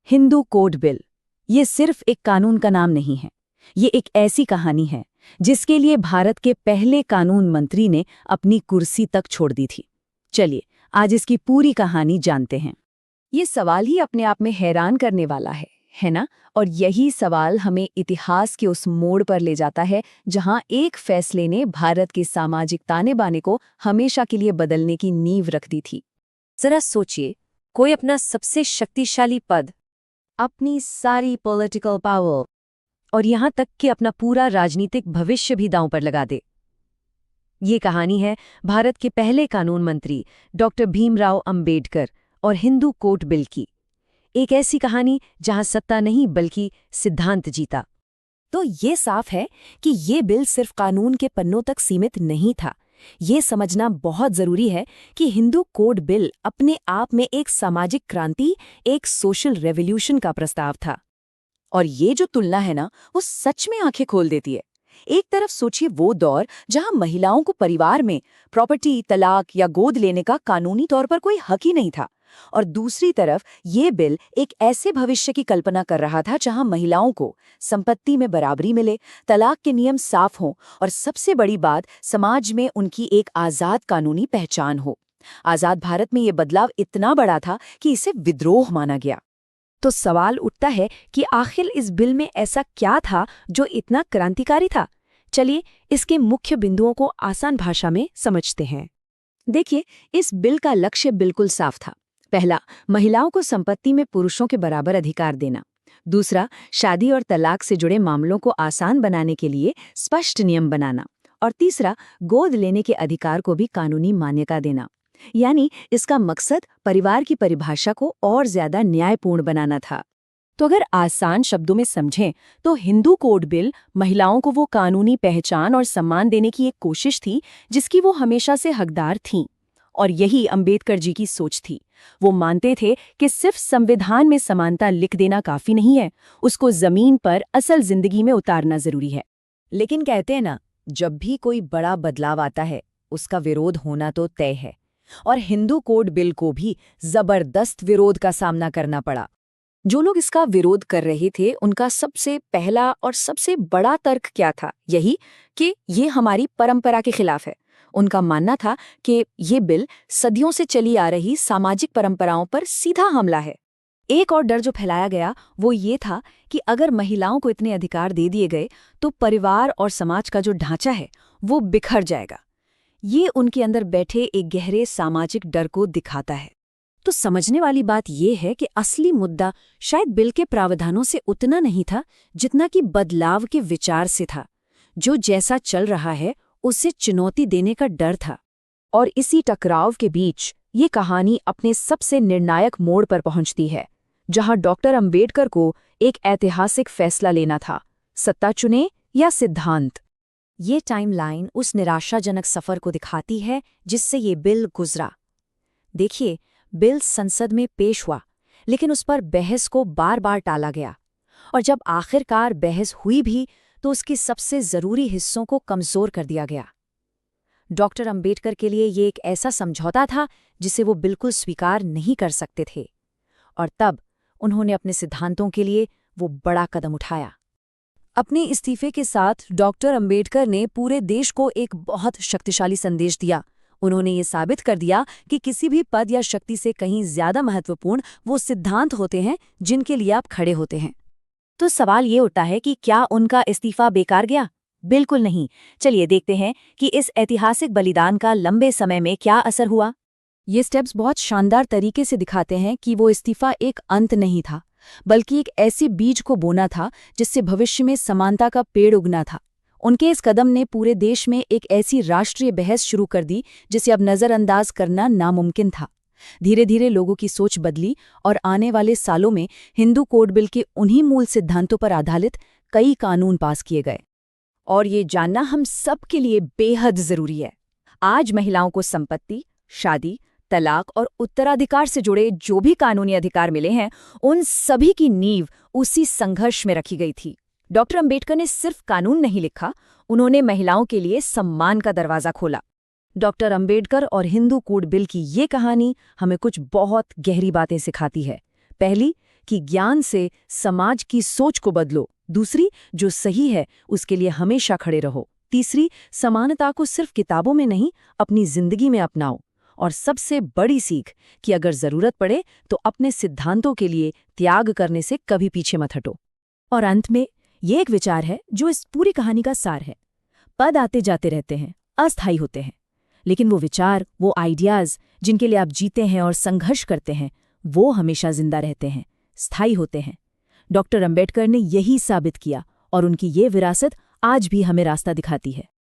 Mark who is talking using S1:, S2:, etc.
S1: Hindu code bill ये सिर्फ एक कानून का नाम नहीं है। ये एक ऐसी कहानी है जिसके लिए भारत के पहले कानून मंत्री ने अपनी कुर्सी तक छोड़ दी थी। चलिए आज इसकी पूरी कहानी जानते हैं। ये सवाल ही अपने आप में हैरान करने वाला है ना? और यही सवाल हमें इतिहास के उस मोड़ पर ले जाता है जहां एक फैसले ने भारत के सामाजिक ताने बाने को हमेशा के लिए बदलने की नींव रख दी थी। जरा सोचिए, कोई अपना सबसे शक्तिशाली पद, अपनी सारी पॉलिटिकल पावर और यहां तक कि अपना पूरा राजनीतिक भविष्य भी दांव पर लगा दे। ये कहानी है भारत के पहले कानून मंत्री डॉक्टर भीमराव अंबेडकर और हिंदू कोड बिल की। एक ऐसी कहानी जहां सत्ता नहीं बल्कि सिद्धांत जीता। तो ये साफ है कि ये बिल सिर्फ कानून के पन्नों तक सीमित नहीं था। ये समझना बहुत जरूरी है कि हिंदू कोड बिल अपने आप में एक सामाजिक क्रांति, एक सोशल रेवोल्यूशन का प्रस्ताव था। और ये जो तुलना है ना, वो सच में आंखें खोल देती है। एक तरफ सोचिए वो दौर जहां महिलाओं को परिवार में प्रॉपर्टी, तलाक या गोद लेने का कानूनी तौर पर कोई हक ही नहीं था, और दूसरी तरफ ये बिल एक ऐसे भविष्य की कल्पना कर रहा था जहां महिलाओं को संपत्ति में बराबरी मिले, तलाक के नियम साफ हों और सबसे बड़ी बात, समाज में उनकी एक आज़ाद कानूनी पहचान हो। आज़ाद भारत में ये बदलाव इतना बड़ा था कि इसे विद्रोह माना गया। तो सवाल उठता है कि आखिर इस बिल में ऐसा क्या था जो इतना क्रांतिकारी था? चलिए इसके मुख्य बिंदुओं को आसान भाषा में समझते हैं। देखिए, इस बिल का लक्ष्य बिल्कुल साफ था। पहला, महिलाओं को संपत्ति में पुरुषों के बराबर अधिकार देना। दूसरा, शादी और तलाक से जुड़े मामलों को आसान बनाने के लिए स्पष्ट नियम बनाना। और तीसरा, गोद लेने के अधिकार को भी कानूनी मान्यता देना। यानी इसका मकसद परिवार की परिभाषा को और ज्यादा न्यायपूर्ण बनाना था। तो अगर आसान शब्दों में समझें तो हिंदू कोड बिल महिलाओं को वो कानूनी पहचान और सम्मान देने की एक कोशिश थी जिसकी वो हमेशा से हकदार थीं। और यही अंबेडकर जी की सोच थी। वो मानते थे कि सिर्फ संविधान में समानता लिख देना काफी नहीं है, उसको जमीन पर असल जिंदगी में उतारना जरूरी है। लेकिन कहते हैं ना, जब भी कोई बड़ा बदलाव आता है उसका विरोध होना तो तय है। और हिंदू कोड बिल को भी जबरदस्त विरोध का सामना करना पड़ा। जो लोग इसका विरोध कर रहे थे उनका सबसे पहला और सबसे बड़ा तर्क क्या था? यही कि ये हमारी परंपरा के खिलाफ है। उनका मानना था कि ये बिल सदियों से चली आ रही सामाजिक परंपराओं पर सीधा हमला है। एक और डर जो फैलाया गया वो ये था कि अगर महिलाओं को इतने अधिकार दे दिए गए तो परिवार और समाज का जो ढांचा है वो बिखर जाएगा। ये उनके अंदर बैठे एक गहरे सामाजिक डर को दिखाता है। तो समझने वाली बात यह है कि असली मुद्दा शायद बिल के प्रावधानों से उतना नहीं था जितना कि बदलाव के विचार से था। जो जैसा चल रहा है उसे चुनौती देने का डर था। और इसी टकराव के बीच ये कहानी अपने सबसे निर्णायक मोड़ पर पहुंचती है, जहां डॉक्टर अंबेडकर को एक ऐतिहासिक फैसला लेना था, सत्ता चुने या सिद्धांत। ये टाइमलाइन उस निराशाजनक सफर को दिखाती है जिससे ये बिल गुजरा। देखिए, बिल संसद में पेश हुआ, लेकिन उस पर बहस को बार बार टाला गया। और जब आखिरकार बहस हुई भी तो उसके सबसे जरूरी हिस्सों को कमजोर कर दिया गया। डॉक्टर अंबेडकर के लिए ये एक ऐसा समझौता था जिसे वो बिल्कुल स्वीकार नहीं कर सकते थे। और तब उन्होंने अपने सिद्धांतों के लिए वो बड़ा कदम उठाया। अपने इस्तीफे के साथ डॉक्टर अंबेडकर ने पूरे देश को एक बहुत शक्तिशाली संदेश दिया। उन्होंने ये साबित कर दिया कि किसी भी पद या शक्ति से कहीं ज्यादा महत्वपूर्ण वो सिद्धांत होते हैं जिनके लिए आप खड़े होते हैं। तो सवाल ये उठता है कि क्या उनका इस्तीफा बेकार गया? बिल्कुल नहीं। चलिए देखते हैं कि इस ऐतिहासिक बलिदान का लंबे समय में क्या असर हुआ। ये स्टेप्स बहुत शानदार तरीके से दिखाते हैं कि वो इस्तीफा एक अंत नहीं था, बल्कि एक ऐसे बीज को बोना था जिससे भविष्य में समानता का पेड़ उगना था। उनके इस कदम ने पूरे देश में एक ऐसी राष्ट्रीय बहस शुरू कर दी जिसे अब नज़रअंदाज करना नामुमकिन था। धीरे धीरे लोगों की सोच बदली और आने वाले सालों में हिंदू कोड बिल के उन्हीं मूल सिद्धांतों पर आधारित कई कानून पास किए गए। और ये जानना हम सब के लिए बेहद जरूरी है। आज महिलाओं को संपत्ति, शादी, तलाक और उत्तराधिकार से जुड़े जो भी कानूनी अधिकार मिले हैं, उन सभी की नींव उसी संघर्ष में रखी गई थी। डॉक्टर अंबेडकर ने सिर्फ कानून नहीं लिखा, उन्होंने महिलाओं के लिए सम्मान का दरवाजा खोला। डॉक्टर अंबेडकर और हिंदू कोड बिल की ये कहानी हमें कुछ बहुत गहरी बातें सिखाती है। पहली, कि ज्ञान से समाज की सोच को बदलो। दूसरी, जो सही है उसके लिए हमेशा खड़े रहो। तीसरी, समानता को सिर्फ किताबों में नहीं, अपनी जिंदगी में अपनाओ। और सबसे बड़ी सीख कि अगर जरूरत पड़े तो अपने सिद्धांतों के लिए त्याग करने से कभी पीछे मत हटो। और अंत में ये एक विचार है जो इस पूरी कहानी का सार है। पद आते जाते रहते हैं, अस्थायी होते हैं, लेकिन वो विचार, वो आइडियाज जिनके लिए आप जीते हैं और संघर्ष करते हैं, वो हमेशा जिंदा रहते हैं, स्थायी होते हैं। डॉक्टर अंबेडकर ने यही साबित किया और उनकी ये विरासत आज भी हमें रास्ता दिखाती है।